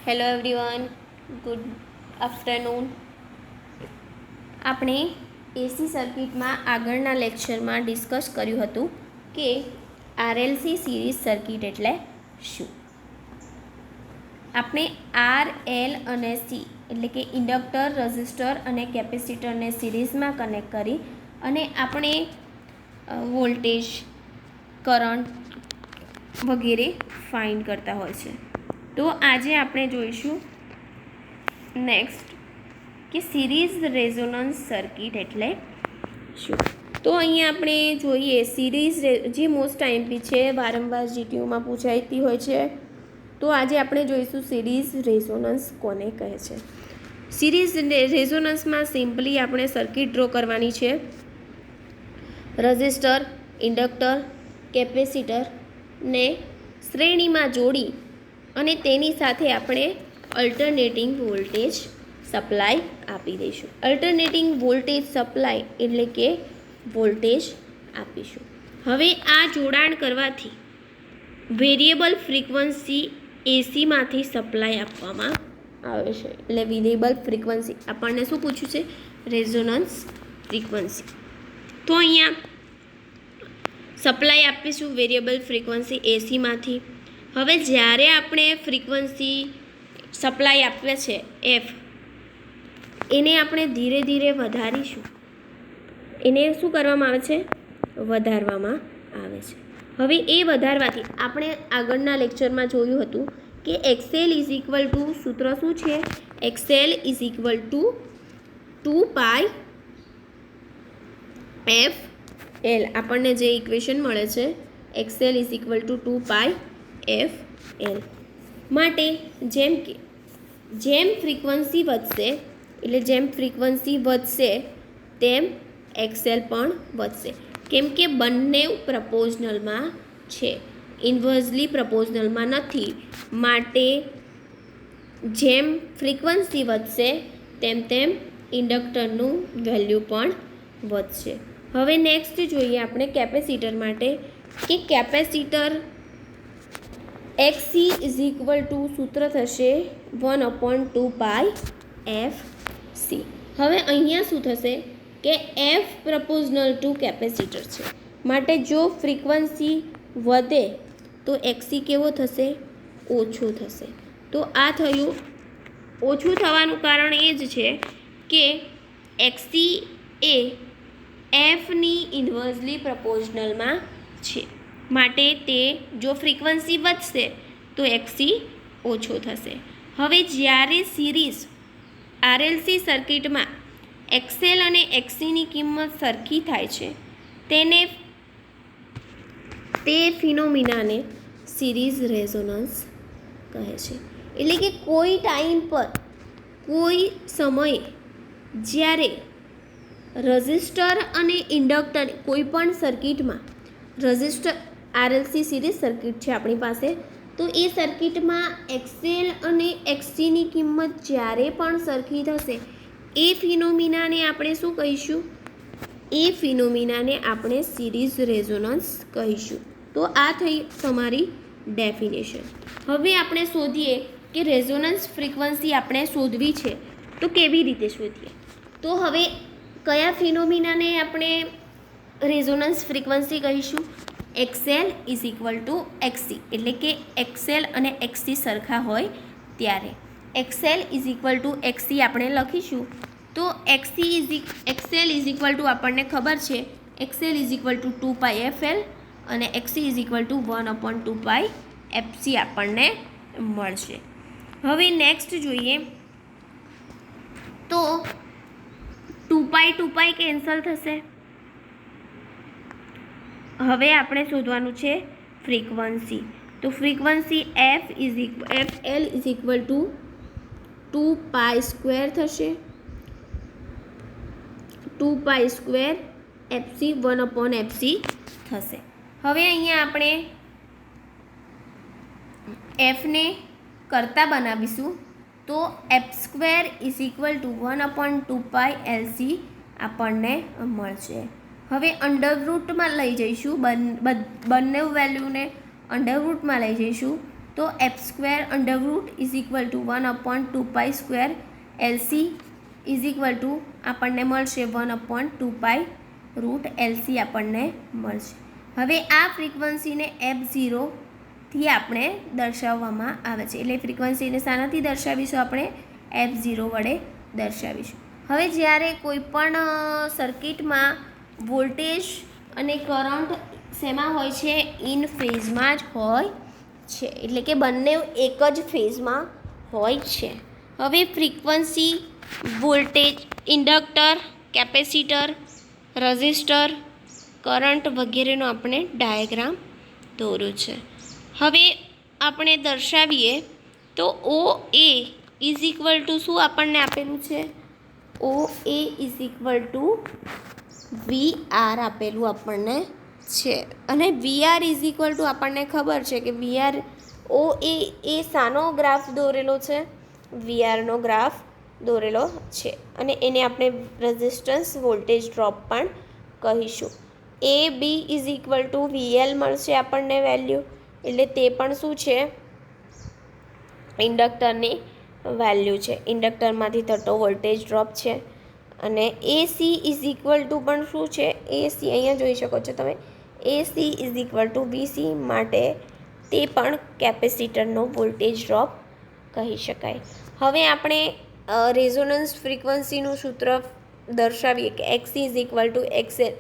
Hello everyone, good afternoon. આપણે એસી સર્કિટમાં આગળના લેક્ચરમાં ડિસ્કસ કર્યું હતું કે આરએલસી સિરીઝ સર્કિટ એટલે શું. આપણે આર, એલ અને સી એટલે કે ઇન્ડક્ટર, રેઝિસ્ટર અને કેપેસિટરને સિરીઝમાં કનેક્ટ કરી અને આપણે વોલ્ટેજ, કરંટ વગેરે ફાઇન્ડ કરતા હોય છે. તો આજે આપણે જોઈશું નેક્સ્ટ કે સિરીઝ રેઝોનન્સ સર્કિટ એટલે શું. તો અહીંયા આપણે જોઈએ સિરીઝ જે મોસ્ટ આઈએમપી છે, વારંવાર જીટીયુમાં પૂછાતી હોય છે. તો આજે આપણે જોઈશું સિરીઝ રેઝોનન્સ કોને કહે છે. સિરીઝ રેઝોનન્સમાં સિમ્પલી આપણે સર્કિટ ડ્રો કરવાની છે. રેઝિસ્ટર, ઇન્ડક્ટર, કેપેસિટરને શ્રેણીમાં જોડી અને તેની સાથે આપણે અલ્ટરનેટિંગ વોલ્ટેજ સપ્લાય આપી દઈશું. અલ્ટરનેટિંગ વોલ્ટેજ સપ્લાય એટલે કે વોલ્ટેજ આપીશું. હવે આ જોડાણ કરવાથી વેરિયેબલ ફ્રીક્વન્સી એસીમાંથી સપ્લાય આપવામાં આવે છે. એટલે વેરિયેબલ ફ્રીક્વન્સી આપણને શું પૂછ્યું છે? Resonance frequency. તો અહીંયા સપ્લાય આપીશું વેરિયેબલ ફ્રીક્વન્સી એસીમાંથી. હવે જ્યારે આપણે ફ્રીક્વન્સી સપ્લાય આપીએ છે એફ, એને આપણે ધીરે ધીરે વધારીશું. એને શું કરવામાં આવે છે? વધારવામાં આવે છે. હવે એ વધારવાથી આપણે આગળના લેક્ચરમાં જોયું હતું કે એક્સએલ ઇઝ ઇક્વલ ટુ સૂત્ર શું છે? X L is equal to 2π F L. આપણને જે ઇક્વેશન મળે છે X L is equal to 2π F L. માટે જેમ ફ્રીક્વન્સી વધશે એટલે જેમ ફ્રીક્વન્સી વધશે તેમ એક્સએલ પણ વધશે. કેમ કે બંને પ્રપોઝનલમાં છે, ઇન્વર્સલી પ્રપોઝનલમાં નથી. માટે જેમ ફ્રીક્વન્સી વધશે તેમ તેમ ઇન્ડક્ટરનું વેલ્યુ પણ વધશે. હવે નેક્સ્ટ જોઈએ આપણે કેપેસિટર માટે કે capacitor XC is equal two સૂત્ર થશે 1/2π FC. હવે અહીંયા શું થશે કે F પ્રપોઝનલ ટુ કેપેસિટર છે. માટે જો ફ્રીક્વન્સી વધે તો XC કેવો થશે? ઓછો થશે. તો આ થયું. ઓછું થવાનું કારણ એ જ છે કે XC એ Fની ઇન્વર્સલી પ્રપોઝનલમાં છે. માટે તે જો ફ્રીક્વન્સી વધશે તો XC ઓછો થશે. હવે જ્યારે સિરીઝ આરએલસી સર્કિટમાં XL અને XCની કિંમત સરખી થાય છે તે ફિનોમિનાને સિરીઝ રેઝોનન્સ કહે છે. એટલે કે કોઈ ટાઈમ પર, કોઈ સમયે જ્યારે રેઝિસ્ટર અને ઇન્ડક્ટર કોઈ પણ સર્કિટમાં, રેઝિસ્ટર આરએલસી સિરીઝ સર્કિટ છે આપણી પાસે, તો એ સર્કિટમાં XL અને XCની કિંમત જ્યારે પણ સરખી થશે એ ફિનોમિનાને આપણે શું કહીશું? એ ફિનોમિનાને આપણે સિરીઝ રેઝોનન્સ કહીશું. તો આ થઈ તમારી ડેફિનેશન. હવે આપણે શોધીએ કે રેઝોનન્સ ફ્રીક્વન્સી આપણે શોધવી છે તો કેવી રીતે શોધીએ? તો હવે કયા ફિનોમિનાને આપણે રેઝોનન્સ ફ્રીક્વન્સી કહીશું? XL is equal two XC. એટલે કે XL અને XC સરખા હોય ત્યારે XL is equal two XC આપણે લખીશું. તો XL ઇઝ ઇક્વલ ટુ આપણને ખબર છે XL is equal to 2π FL અને XC is equal to 1/2π FC આપણને મળશે. હવે નેક્સ્ટ જોઈએ તો 2π કેન્સલ થશે. હવે આપણે શોધવાનું છે ફ્રીક્વન્સી. તો frequency FL is equal to 2π² થશે. 2π² FC 1/FC થશે. હવે અહીંયા આપણે Fને કરતા બનાવીશું તો F² is equal to 1/2π LC આપણને મળશે. હવે અંડરરૂટમાં લઈ જઈશું, બંને વેલ્યુને અંડરરૂટમાં લઈ જઈશું તો f² √1/2π² LC આપણને મળશે 1/2π√LC આપણને મળશે. હવે આ ફ્રીક્વન્સીને f0થી આપણે દર્શાવવામાં આવે છે, એટલે ફ્રીક્વન્સીને શાનાથી દર્શાવીશું? આપણે f0 વડે દર્શાવીશું. હવે જ્યારે કોઈ પણ સર્કિટમાં વોલ્ટેજ અને કરંટ શેમાં હોય છે? ઇન ફેઝમાં જ હોય છે, એટલે કે બંને એક જ ફેઝમાં હોય છે. હવે frequency, voltage, inductor, capacitor, resistor, current વગેરેનો આપણે ડાયાગ્રામ દોર્યો છે. હવે આપણે દર્શાવીએ તો OA ઇઝ ઇક્વલ ટુ શું આપણને આપેલું છે? OA is equal two VR આપેલું આપણને છે, અને VR ઇઝ ઇક્વલ ટુ આપણને ખબર છે કે VR OA એ શાનો ગ્રાફ દોરેલો છે? VRનો ગ્રાફ દોરેલો છે, અને એને આપણે રેઝિસ્ટન્સ વોલ્ટેજ ડ્રોપ પણ કહીશું. AB is equal two VL મળશે આપણને વેલ્યુ, એટલે તે પણ શું છે? ઇન્ડક્ટરની વેલ્યુ છે, ઇન્ડક્ટરમાંથી થતો વોલ્ટેજ ડ્રોપ છે. અને AC ઇઝ ઇક્વલ ટુ પણ શું છે? AC અહીંયા જોઈ શકો છો તમે, AC is equal two VC, માટે તે પણ કેપેસિટરનો વોલ્ટેજ ડ્રોપ કહી શકાય. હવે આપણે રેઝોનન્સ ફ્રીક્વન્સીનું સૂત્ર દર્શાવીએ કે XC is equal two XL,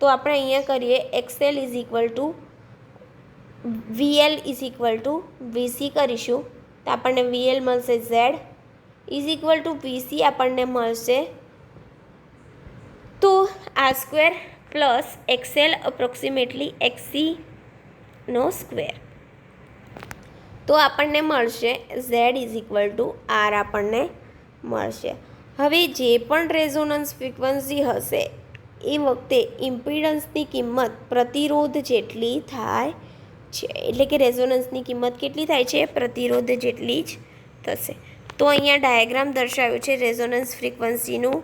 તો આપણે અહીંયા કરીએ XL is equal two VL is equal two VC કરીશું, તો આપણને VL મળશે Z is equal two VC આપણને મળશે તો R² plus XL approximately XC² તો આપણને મળશે Z is equal two R આપણને મળશે. હવે જે પણ રેઝોનન્સ ફ્રીક્વન્સી હશે એ વખતે ઇમ્પિડન્સની કિંમત પ્રતિરોધ જેટલી થાય છે, એટલે કે રેઝોનન્સની કિંમત કેટલી થાય છે? પ્રતિરોધ જેટલી જ થશે. તો અહીંયા ડાયાગ્રામ દર્શાવ્યું છે, રેઝોનન્સ ફ્રીક્વન્સીનું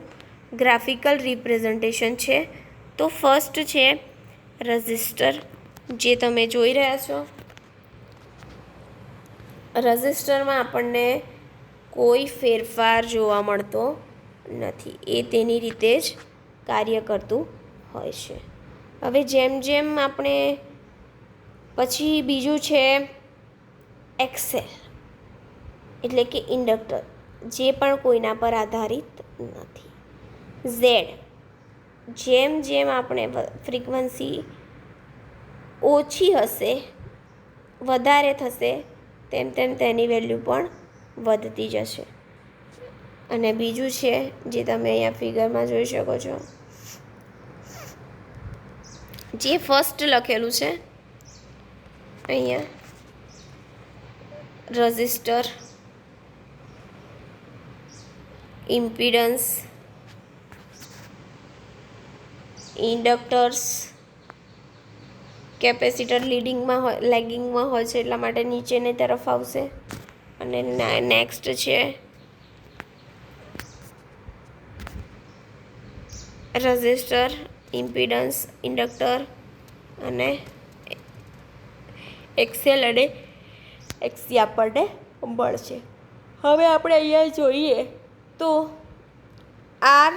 ગ્રાફિકલ રિપ્રેઝન્ટેશન છે. તો ફર્સ્ટ છે રઝિસ્ટર, જે તમે જોઈ રહ્યા છો. રઝિસ્ટરમાં આપણને કોઈ ફેરફાર જોવા મળતો નથી, એ તેની રીતે જ કાર્ય કરતું હોય છે. હવે જેમ જેમ આપણે પછી બીજું છે XL, એટલે કે ઇન્ડક્ટર, જે પણ કોઈના પર આધારિત નથી. Z, જેમ જેમ આપણે ફ્રીક્વન્સી ઓછી હશે, વધારે થશે, તેમ તેમ તેની વેલ્યુ પણ વધતી જશે. અને બીજું છે જે તમે અહીંયા ફિગરમાં જોઈ શકો છો, જે ફર્સ્ટ લખેલું છે અહીંયા, રઝિસ્ટર, ઇમ્પિડન્સ, ઇન્ડક્ટર્સ, કેપેસિટર લીડિંગમાં હોય, લેગિંગમાં હોય છે એટલા માટે નીચેની તરફ આવશે. અને નેક્સ્ટ છે રઝિસ્ટર, ઇમ્પિડન્સ, ઇન્ડક્ટર અને XL અને XC આપણને મળશે. હવે આપણે અહીંયા જોઈએ તો R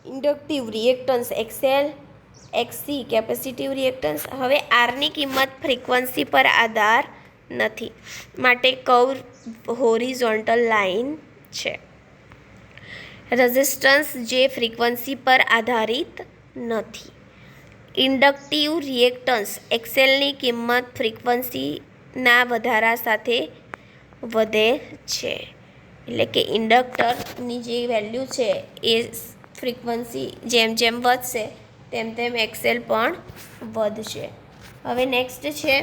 inductive reactance, XL, XC capacitive reactance. હવે આરની કિંમત ફ્રીક્વન્સી પર આધાર નથી, માટે કર્વ હોરિઝોન્ટલ લાઇન છે. રેઝિસ્ટન્સ, જે ફ્રીક્વન્સી પર આધારિત નથી. ઇન્ડક્ટિવ રિએક્ટન્સ, XLની કિંમત ફ્રીક્વન્સીના વધારા સાથે વધે છે, એટલે કે ઇન્ડક્ટરની જે વેલ્યુ છે એ ફ્રીક્વન્સી જેમ જેમ વધશે તેમ તેમ XL પણ વધશે. હવે નેક્સ્ટ છે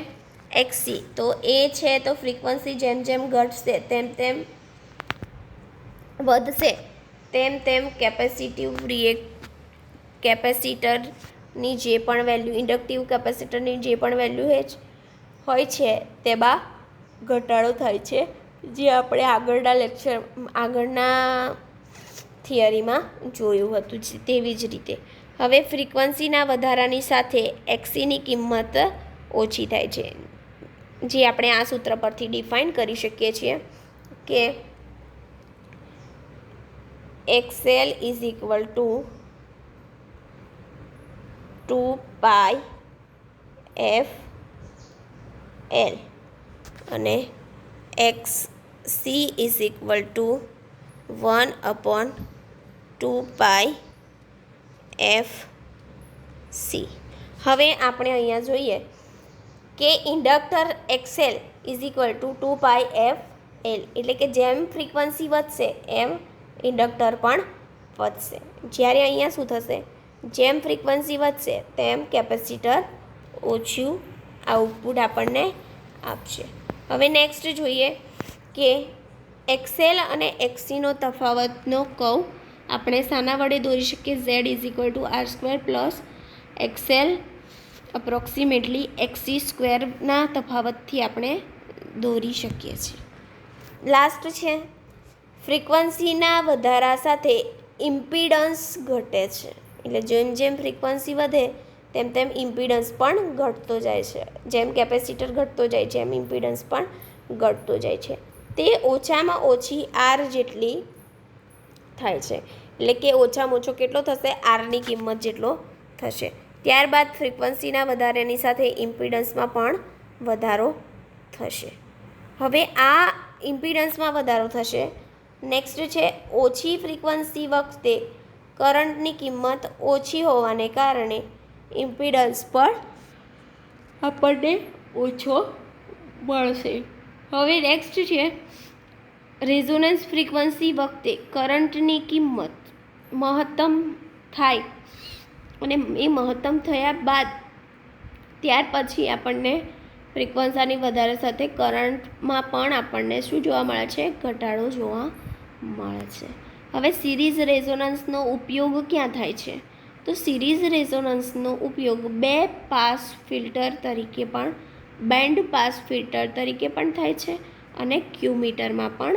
XC, તો એ છે તો ફ્રીક્વન્સી જેમ જેમ ઘટશે તેમ તેમ વધશે, તેમ તેમ કેપેસિટરની જે પણ વેલ્યુ, ઇન્ડક્ટિવ કેપેસિટરની જે પણ વેલ્યુ હોય છે તેમાં ઘટાડો થાય છે, જે આપણે આગળના થિયરીમાં જોયું હતું તેવી જ રીતે. હવે ફ્રીક્વન્સીના વધારાની સાથે XCની કિંમત ઓછી થાય છે, જે આપણે આ સૂત્ર પરથી ડિફાઇન કરી શકીએ છીએ કે XL is equal two 2πFL અને XC is equal two 1/2πFC. હવે આપણે અહીંયા જોઈએ કે inductor XL is equal two 2πFL, એટલે કે જેમ ફ્રીક્વન્સી વધશે એમ ઇન્ડક્ટર પણ વધશે. જ્યારે અહીંયા શું થશે, જેમ ફ્રીક્વન્સી વધશે તેમ કેપેસિટર ઓછું આઉટપુટ આપણને આપશે. હવે નેક્સ્ટ જોઈએ કે XL અને XCનો તફાવતનો કર્વ આપણે શાના વડે દોરી શકીએ? Z is equal two R² plus XL approximately XC² ના તફાવતથી આપણે દોરી શકીએ છીએ. લાસ્ટ છે ફ્રીક્વન્સીના વધારા સાથે ઇમ્પિડન્સ ઘટે છે, એટલે જેમ જેમ ફ્રીક્વન્સી વધે તેમ તેમ ઇમ્પિડન્સ પણ ઘટતો જાય છે. જેમ કેપેસિટર ઘટતો જાય છે એમ ઇમ્પિડન્સ પણ ઘટતો જાય છે. તે ઓછામાં ઓછી R જેટલી થાય છે, એટલે કે ઓછામાં ઓછો કેટલો થશે? આરની કિંમત જેટલો થશે. ત્યારબાદ ફ્રીક્વન્સીના વધારાની સાથે ઇમ્પિડન્સમાં પણ વધારો થશે. હવે આ ઇમ્પિડન્સમાં વધારો થશે. નેક્સ્ટ છે ઓછી ફ્રીક્વન્સી વખતે કરંટની કિંમત ઓછી હોવાને કારણે ઇમ્પિડન્સ પણ આપણને ઓછો મળશે. હવે નેક્સ્ટ છે રેઝોનન્સ ફ્રીક્વન્સી વખતે કરંટની કિંમત મહત્તમ થાય અને એ મહત્તમ થયા બાદ ત્યાર પછી આપણને ફ્રીક્વન્સીની વધારે સાથે કરંટમાં પણ આપણને શું જોવા મળે છે? ઘટાડો જોવા મળે છે. હવે સિરીઝ રેઝોનન્સનો ઉપયોગ ક્યાં થાય છે? તો સિરીઝ રેઝોનન્સનો ઉપયોગ પાસ ફિલ્ટર તરીકે પણ, બેન્ડ પાસ ફિલ્ટર તરીકે પણ થાય છે અને ક્યુમીટરમાં પણ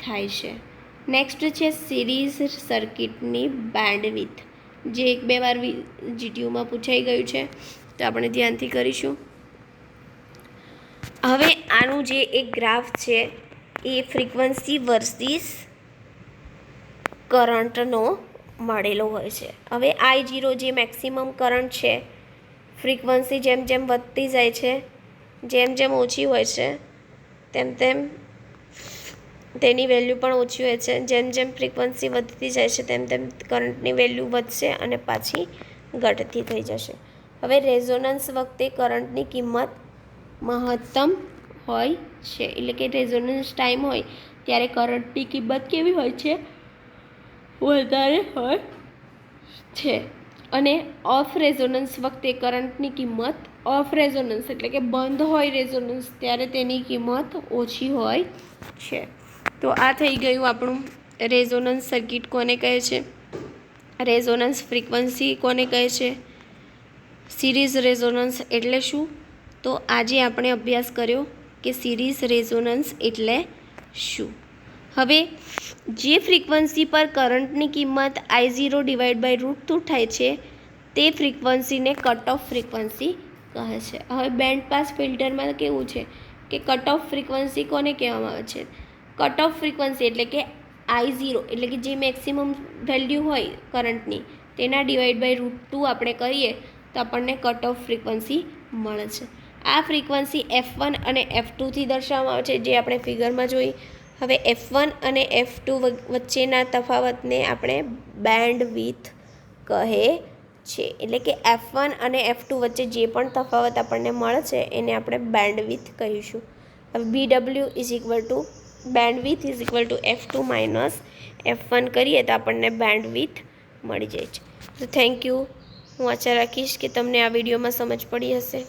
થાય છે. નેક્સ્ટ છે સિરીઝ સર્કિટની બેન્ડવિડ્થ, જે 1-2 વાર GTUમાં પૂછાઈ ગયું છે, તો આપણે ધ્યાનથી કરીશું. હવે આનું જે એક ગ્રાફ છે એ ફ્રીક્વન્સી વર્સિસ કરંટનો મળેલો હોય છે. હવે I0 જે મેક્સિમમ કરંટ છે, ફ્રીક્વન્સી જેમ જેમ વધતી જાય છે, જેમ જેમ ઓછી હોય છે તેમ તેમ તેની વેલ્યુ પણ ઓછી હોય છે. જેમ જેમ ફ્રીક્વન્સી વધતી જાય છે તેમ તેમ કરંટની વેલ્યુ વધશે અને પાછી ઘટતી થઈ જશે. હવે રેઝોનન્સ વખતે કરંટની કિંમત મહત્તમ હોય છે, એટલે કે રેઝોનન્સ ટાઈમ હોય ત્યારે કરંટની કિંમત કેવી હોય છે? વધારે હોય છે. અને ઓફ રેઝોનન્સ વખતે કરંટની કિંમત, ઓફ રેઝોનન્સ એટલે કે બંધ હોય રેઝોનન્સ ત્યારે તેની કિંમત ઓછી હોય છે. તો આ થઈ ગયું આપણું રેઝોનન્સ સર્કિટ કોને કહે છે, રેઝોનન્સ ફ્રીક્વન્સી કોને કહે છે, સિરીઝ રેઝોનન્સ એટલે શું. તો આજે આપણે અભ્યાસ કર્યો કે સિરીઝ રેઝોનન્સ એટલે શું. હવે જે ફ્રીક્વન્સી પર કરંટની કિંમત I0/√2 થાય છે તે ફ્રીક્વન્સીને કટ ઓફ ફ્રીક્વન્સી કહે છે. હવે બેન્ડ પાસ ફિલ્ટરમાં કેવું છે કે કટ ઓફ ફ્રીક્વન્સી કોને કહેવામાં આવે છે? કટ ઓફ ફ્રીક્વન્સી એટલે કે I0 એટલે કે જે મેક્સિમમ વેલ્યુ હોય કરંટની તેના /√2 આપણે કરીએ તો આપણને કટ ઓફ ફ્રીક્વન્સી મળે છે. આ ફ્રીક્વન્સી F1 અને F2 થી દર્શાવવામાં આવે છે, જે આપણે ફિગરમાં જોઈ. હવે F1 અને F2 વચ્ચેના તફાવતને આપણે બેન્ડવિડ્થ કહે છે, એટલે કે F1 અને F2 વચ્ચે જે પણ તફાવત આપણને મળે છે એને આપણે બેન્ડવિડ્થ કહીશું. હવે BW is equal two bandwidth is equal two F2 minus F1 કરીએ તો આપણને બેન્ડવિડ્થ મળી જાય છે. તો થેન્ક યુ. હું આશા રાખીશ કે તમને આ વિડીયોમાં સમજ પડી હશે.